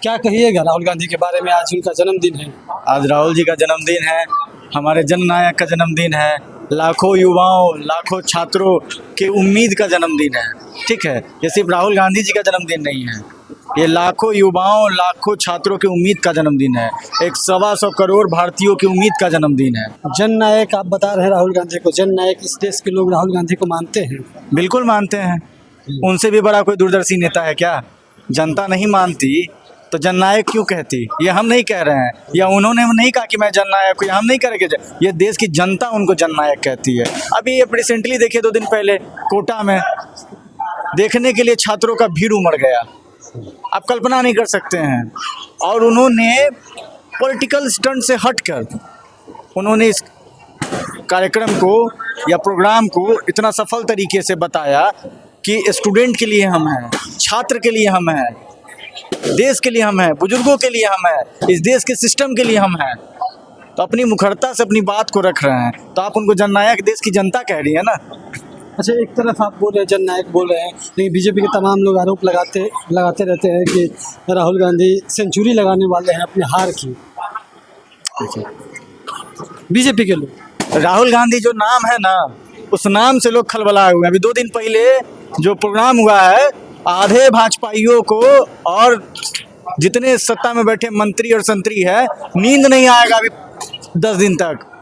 क्या कहिएगा राहुल गांधी के बारे में? आज उनका जन्मदिन है। आज राहुल जी का जन्मदिन है, हमारे जननायक का जन्मदिन है, लाखों युवाओं लाखों छात्रों की उम्मीद का जन्मदिन है। ठीक है, ये सिर्फ राहुल गांधी जी का जन्मदिन नहीं है, ये लाखों युवाओं लाखों छात्रों की उम्मीद का जन्मदिन है, 125 करोड़ भारतीयों की उम्मीद का जन्मदिन है। जननायक आप बता रहे हैं राहुल गांधी को, जननायक इस देश के लोग राहुल गांधी को मानते हैं? बिल्कुल मानते हैं, उनसे भी बड़ा कोई दूरदर्शी नेता है क्या? जनता नहीं मानती तो जननायक क्यों कहती? ये हम नहीं कह रहे हैं, या उन्होंने नहीं कहा कि मैं जननायक हूँ, या हम नहीं करेंगे। ये देश की जनता उनको जननायक कहती है। अभी ये रिसेंटली देखिए, 2 दिन पहले कोटा में देखने के लिए छात्रों का भीड़ उमड़ गया, आप कल्पना नहीं कर सकते हैं। और उन्होंने पॉलिटिकल स्टंट से हटकर उन्होंने इस कार्यक्रम को या प्रोग्राम को इतना सफल तरीके से बताया कि स्टूडेंट के लिए हम हैं, छात्र के लिए हम हैं, देश के लिए हम हैं, बुजुर्गों के लिए हम हैं, इस देश के सिस्टम के लिए हम हैं। तो अपनी मुखरता से अपनी बात को रख रहे हैं, तो आप उनको जननायक देश की जनता कह रही है ना। अच्छा, एक तरफ आप बोल रहे हैं जननायक बोल रहे हैं, लेकिन बीजेपी के तमाम लोग आरोप लगाते रहते हैं कि राहुल गांधी सेंचुरी लगाने वाले हैं अपने हार की। बीजेपी के लोग, राहुल गांधी जो नाम है ना, उस नाम से लोग खलबलाए हुए हैं। अभी 2 दिन पहले जो प्रोग्राम हुआ है, आधे भाजपाइयों को और जितने सत्ता में बैठे मंत्री और संतरी है, नींद नहीं आएगा अभी 10 दिन तक।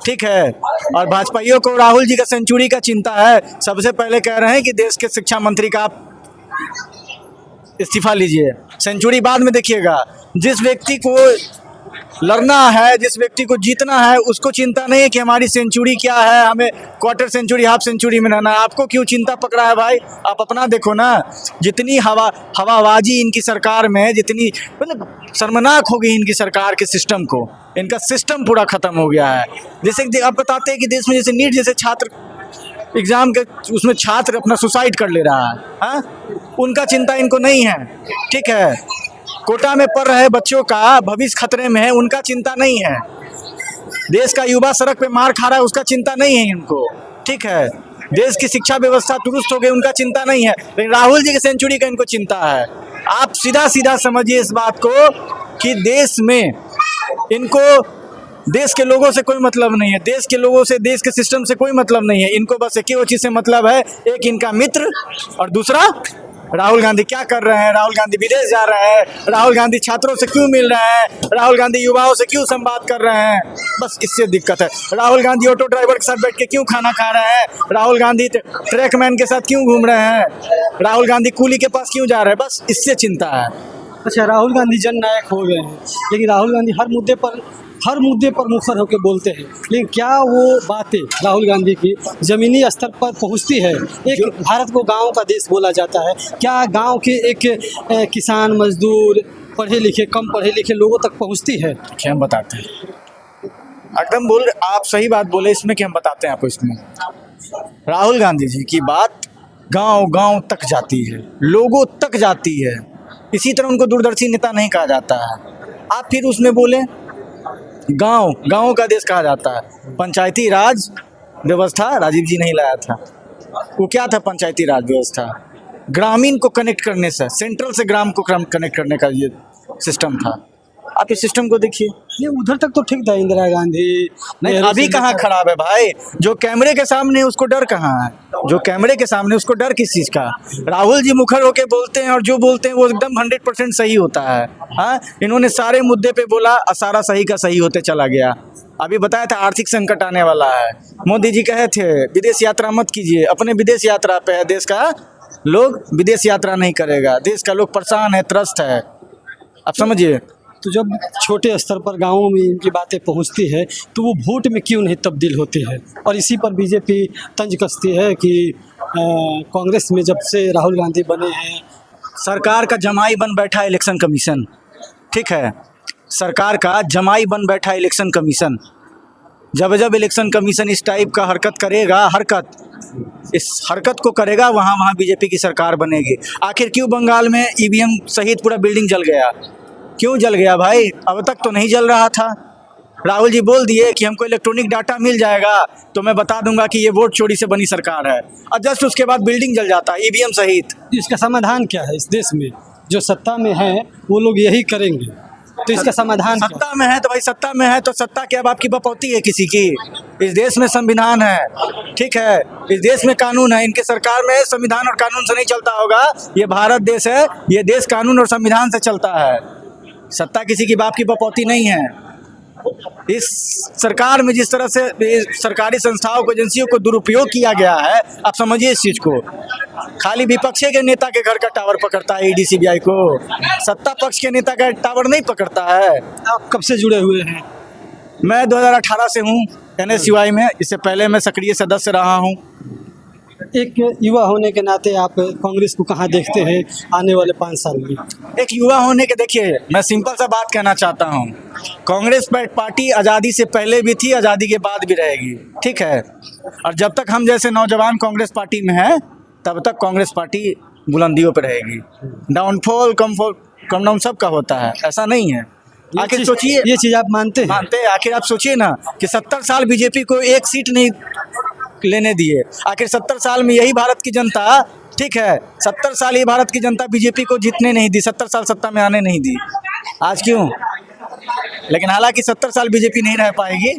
ठीक है, और भाजपाइयों को राहुल जी का सेंचुरी का चिंता है। सबसे पहले कह रहे हैं कि देश के शिक्षा मंत्री का आप इस्तीफा लीजिए, सेंचुरी बाद में देखिएगा। जिस व्यक्ति को लड़ना है, जिस व्यक्ति को जीतना है, उसको चिंता नहीं है कि हमारी सेंचुरी क्या है, हमें क्वार्टर सेंचुरी हाफ सेंचुरी में रहना है। आपको क्यों चिंता पकड़ा है भाई? आप अपना देखो ना। जितनी हवाबाजी इनकी सरकार में, जितनी मतलब शर्मनाक हो गई इनकी सरकार के सिस्टम को, इनका सिस्टम पूरा खत्म हो गया है। जैसे आप बताते हैं कि देश में जैसे नीट जैसे छात्र एग्जाम के उसमें छात्र अपना सुसाइड कर ले रहा है, हाँ? उनका चिंता इनको नहीं है। ठीक है, कोटा में पढ़ रहे बच्चों का भविष्य खतरे में है, उनका चिंता नहीं है। देश का युवा सड़क पे मार खा रहा है, उसका चिंता नहीं है इनको। ठीक है, देश की शिक्षा व्यवस्था दुरुस्त हो गई, उनका चिंता नहीं है। लेकिन राहुल जी की सेंचुरी का इनको चिंता है। आप सीधा सीधा समझिए इस बात को कि देश में इनको देश के लोगों से कोई मतलब नहीं है, देश के लोगों से, देश के सिस्टम से कोई मतलब नहीं है। इनको बस एक ही चीज़ से मतलब है, एक इनका मित्र और दूसरा राहुल गांधी क्या कर रहे हैं, राहुल गांधी विदेश जा रहे हैं, राहुल गांधी छात्रों से क्यों मिल रहे हैं, राहुल गांधी युवाओं से क्यों संवाद कर रहे हैं। बस इससे दिक्कत है। राहुल गांधी ऑटो ड्राइवर के साथ बैठ के क्यों खाना खा रहे हैं, राहुल गांधी ट्रैकमैन के साथ क्यों घूम रहे हैं, राहुल गांधी कूली के पास क्यों जा रहे हैं, बस इससे चिंता है। अच्छा, राहुल गांधी जननायक हो गए हैं, लेकिन राहुल गांधी हर मुद्दे पर मुखर होकर बोलते हैं, लेकिन क्या वो बातें राहुल गांधी की ज़मीनी स्तर पर पहुंचती है? एक भारत को गांव का देश बोला जाता है, क्या गांव के एक किसान मजदूर पढ़े लिखे कम पढ़े लिखे लोगों तक पहुंचती है? क्या हम बताते हैं, एकदम बोल आप सही बात बोले इसमें कि हम बताते हैं आपको। इसमें राहुल गांधी जी की बात गांव गांव तक जाती है, लोगों तक जाती है। इसी तरह उनको दूरदर्शी नेता नहीं कहा जाता है। आप फिर उसमें बोले गांव का देश कहा जाता है। पंचायती राज व्यवस्था राजीव जी नहीं लाया था। वो क्या था पंचायती राज व्यवस्था? ग्रामीण को कनेक्ट करने से, सेंट्रल से ग्राम को कनेक्ट करने का ये सिस्टम था। आप इस सिस्टम को देखिए। नहीं, उधर तक तो ठीक था इंदिरा गांधी। नहीं, अभी कहाँ खराब है भाई? जो कैमरे के सामने उसको डर कहाँ है? जो कैमरे के सामने उसको डर किस चीज़ का? राहुल जी मुखर होके बोलते हैं और जो बोलते हैं वो एकदम 100% सही होता है। हाँ, इन्होंने सारे मुद्दे पे बोला और सारा सही का सही होते चला गया। अभी बताया था आर्थिक संकट आने वाला है, मोदी जी कहे थे विदेश यात्रा मत कीजिए। अपने विदेश यात्रा पे है, देश का लोग विदेश यात्रा नहीं करेगा, देश का लोग परेशान है, त्रस्त है। आप समझिए। तो जब छोटे स्तर पर गाँवों में इनकी बातें पहुंचती है तो वो वोट में क्यों नहीं तब्दील होती है? और इसी पर बीजेपी तंज कसती है कि कांग्रेस में जब से राहुल गांधी बने हैं, सरकार का जमाई बन बैठा इलेक्शन कमीशन। ठीक है, सरकार का जमाई बन बैठा इलेक्शन कमीशन। जब जब इलेक्शन कमीशन इस टाइप का हरकत करेगा, इस हरकत को करेगा, वहाँ बीजेपी की सरकार बनेगी। आखिर क्यों बंगाल में ईवीएम सहित पूरा बिल्डिंग जल गया? क्यों जल गया भाई? अब तक तो नहीं जल रहा था। राहुल जी बोल दिए कि हमको इलेक्ट्रॉनिक डाटा मिल जाएगा तो मैं बता दूंगा कि ये वोट चोरी से बनी सरकार है, और जस्ट उसके बाद बिल्डिंग जल जाता है ईवीएम सहित। इसका समाधान क्या है इस देश में? जो सत्ता में है वो लोग यही करेंगे, तो इसका समाधान क्या? सत्ता में है तो भाई सत्ता में है तो सत्ता क्या बाप की बपौती है किसी की? इस देश में संविधान है, ठीक है, इस देश में कानून है, इनके सरकार में संविधान और कानून से नहीं चलता होगा। ये भारत देश है, ये देश कानून और संविधान से चलता है। सत्ता किसी की बाप की बपौती नहीं है। इस सरकार में जिस तरह से सरकारी संस्थाओं को, एजेंसियों को दुरुपयोग किया गया है, आप समझिए इस चीज को। खाली विपक्षी के नेता के घर का टावर पकड़ता है ईडी सीबीआई को, सत्ता पक्ष के नेता का टावर नहीं पकड़ता है। आप कब से जुड़े हुए हैं? मैं 2018 से हूँ NSUI में, इससे पहले मैं सक्रिय सदस्य रहा हूँ। एक युवा होने के नाते आप कांग्रेस को कहाँ देखते हैं आने वाले 5 साल में? एक युवा होने के, देखिए मैं सिंपल सा बात कहना चाहता हूँ, कांग्रेस पार्टी आज़ादी से पहले भी थी, आज़ादी के बाद भी रहेगी, ठीक है। और जब तक हम जैसे नौजवान कांग्रेस पार्टी में हैं तब तक कांग्रेस पार्टी बुलंदियों पर रहेगी। डाउनफॉल कम डाउन सबका होता है, ऐसा नहीं है। आखिर सोचिए, ये चीज़ आप मानते हैं? मानते हैं। आखिर आप सोचिए ना कि 70 साल बीजेपी को एक सीट नहीं लेने दिए। आखिर 70 साल में यही भारत की जनता, ठीक है, 70 साल ये भारत की जनता बीजेपी को जीतने नहीं दी, 70 साल सत्ता में आने नहीं दी। आज क्यों? लेकिन हालांकि 70 साल बीजेपी नहीं रह पाएगी।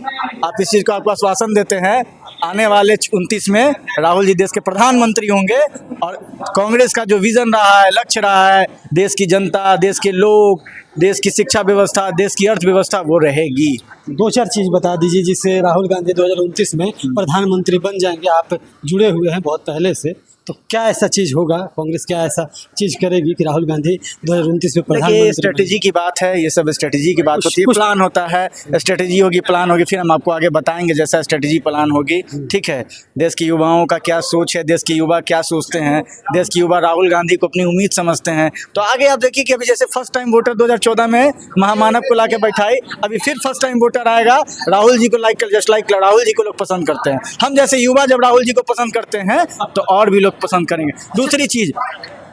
आप इस चीज़ को आपको आश्वासन देते हैं, आने वाले 29 में राहुल जी देश के प्रधानमंत्री होंगे और कांग्रेस का जो विजन रहा है, लक्ष्य रहा है, देश की जनता, देश के लोग, देश की शिक्षा व्यवस्था, देश की अर्थव्यवस्था, वो रहेगी। 2-4 चीज़ बता दीजिए जिससे राहुल गांधी 2029 में प्रधानमंत्री बन जाएंगे। आप जुड़े हुए हैं बहुत पहले से, तो क्या ऐसा चीज़ होगा, कांग्रेस क्या ऐसा चीज़ करेगी कि राहुल गांधी 2029 में प्रधानमंत्री? ये स्ट्रेटेजी की बात है, ये सब स्ट्रेटेजी की बात होती है, प्लान होता है, स्ट्रेटेजी होगी, प्लान होगी, फिर हम आपको आगे बताएंगे जैसा स्ट्रेटेजी प्लान होगी, ठीक है। देश के युवाओं का क्या सोच है, देश के युवा क्या सोचते हैं, देश के युवा राहुल गांधी को अपनी उम्मीद समझते हैं। तो आगे आप देखिए कि अभी जैसे फर्स्ट टाइम वोटर 2014 में महामानव को ला के बैठाई, अभी फिर फर्स्ट टाइम वोटर आएगा, राहुल जी को जस्ट लाइक राहुल जी को लोग पसंद करते हैं। हम जैसे युवा जब राहुल जी को पसंद करते हैं तो और भी लोग पसंद करेंगे। दूसरी चीज,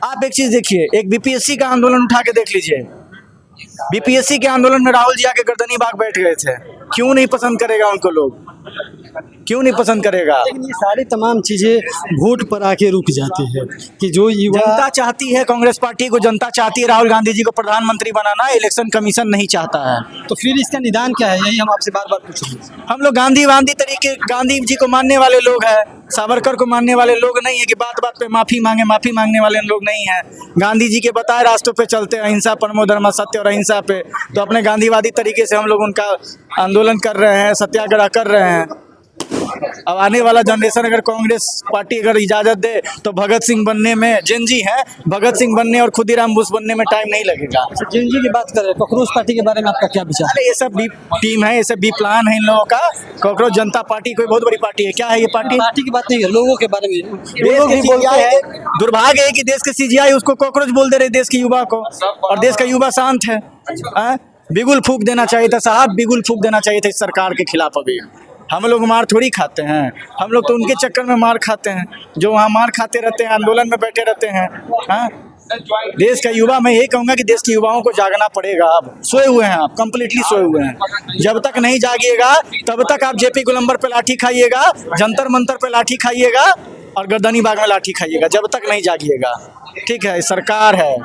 आप एक चीज देखिए, एक बीपीएससी का आंदोलन उठा के देख लीजिए। बीपीएससी के आंदोलन में राहुल जी आके गर्दनी बाग बैठ गए थे। क्यों नहीं पसंद करेगा उनको लोग? क्यों नहीं पसंद करेगा? लेकिन ये सारी तमाम चीज़ें वोट पर आके रुक जाती है कि जो युवा, जनता चाहती है कांग्रेस पार्टी को, जनता चाहती है राहुल गांधी जी को प्रधानमंत्री बनाना, इलेक्शन कमीशन नहीं चाहता है। तो फिर इसका निदान क्या है? यही हम आपसे बार बार पूछ रहे हैं। हम लोग गांधी तरीके, गांधी जी को मानने वाले लोग हैं, सावरकर को मानने वाले लोग नहीं है कि बात बात पे माफी मांगने वाले लोग नहीं हैं। गांधी जी के बताए रास्तों पे चलते हैं, अहिंसा परमो धर्म, सत्य और अहिंसा पे। तो अपने गांधीवादी तरीके से हम लोग उनका आंदोलन कर रहे हैं, सत्याग्रह कर रहे हैं। अब आने वाला जनरेशन अगर कांग्रेस पार्टी अगर इजाजत दे तो भगत सिंह बनने में, जेनजी है, भगत सिंह बनने और खुदीराम बोस बनने में टाइम नहीं लगेगा। जिंदगी की बात करें, कॉकरोच पार्टी के बारे में आपका क्या विचार? अरे ये सब बी टीम है, ये सब बी प्लान है इन लोगों का। कॉकरोच जनता पार्टी कोई बहुत बड़ी पार्टी है, क्या है ये पार्टी? पार्टी की बात नहीं है, लोगों के बारे में। देश लोग के भी बोलते CGI हैं, दुर्भाग्य है कि देश के CGI उसको कॉकरोच बोल दे रहे देश के युवा को, और देश का युवा शांत है। बिगुल फूंक देना चाहिए था साहब, बिगुल फूंक देना चाहिए था इस सरकार के खिलाफ। अभी हम लोग मार थोड़ी खाते हैं, हम लोग तो उनके चक्कर में मार खाते हैं जो वहाँ मार खाते रहते हैं, आंदोलन में बैठे रहते हैं। हाँ, देश का युवा, मैं यही कहूँगा कि देश के युवाओं को जागना पड़ेगा। अब सोए हुए हैं आप, कंप्लीटली सोए हुए हैं। जब तक नहीं जागिएगा तब तक आप JP गोलंबर पे लाठी खाइएगा, जंतर मंतर पे लाठी खाइएगा और गर्दनी बाग में लाठी खाइएगा, जब तक नहीं जागिएगा, ठीक है। सरकार है,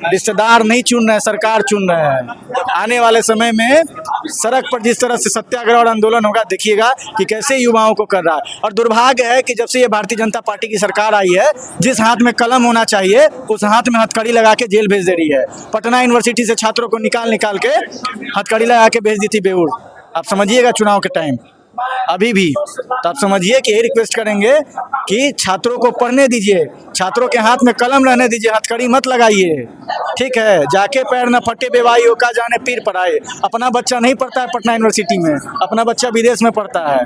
रिश्तेदार नहीं चुन रहे, सरकार चुन रहे हैं। आने वाले समय में सड़क पर जिस तरह से सत्याग्रह और आंदोलन होगा, देखिएगा कि कैसे युवाओं को कर रहा है। और दुर्भाग्य है कि जब से ये भारतीय जनता पार्टी की सरकार आई है, जिस हाथ में कलम होना चाहिए उस हाथ में हथकड़ी लगा के जेल भेज दे रही है। पटना यूनिवर्सिटी से छात्रों को निकाल के हथकड़ी लगा के भेज दी थी बेऊर। आप समझिएगा चुनाव के टाइम अभी भी, तो आप समझिए कि ये रिक्वेस्ट करेंगे कि छात्रों को पढ़ने दीजिए, छात्रों के हाथ में कलम रहने दीजिए, हथकड़ी मत लगाइए, ठीक है। जाके पैर न फटे बेवाई हो का जाने पीर पढ़ाए। अपना बच्चा नहीं पढ़ता है पटना यूनिवर्सिटी में, अपना बच्चा विदेश में पढ़ता है।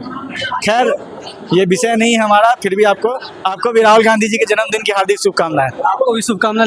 खैर ये विषय नहीं है हमारा, फिर भी आपको भी राहुल गांधी जी के जन्मदिन की हार्दिक शुभकामनाएं। आपको भी शुभकामनाएं।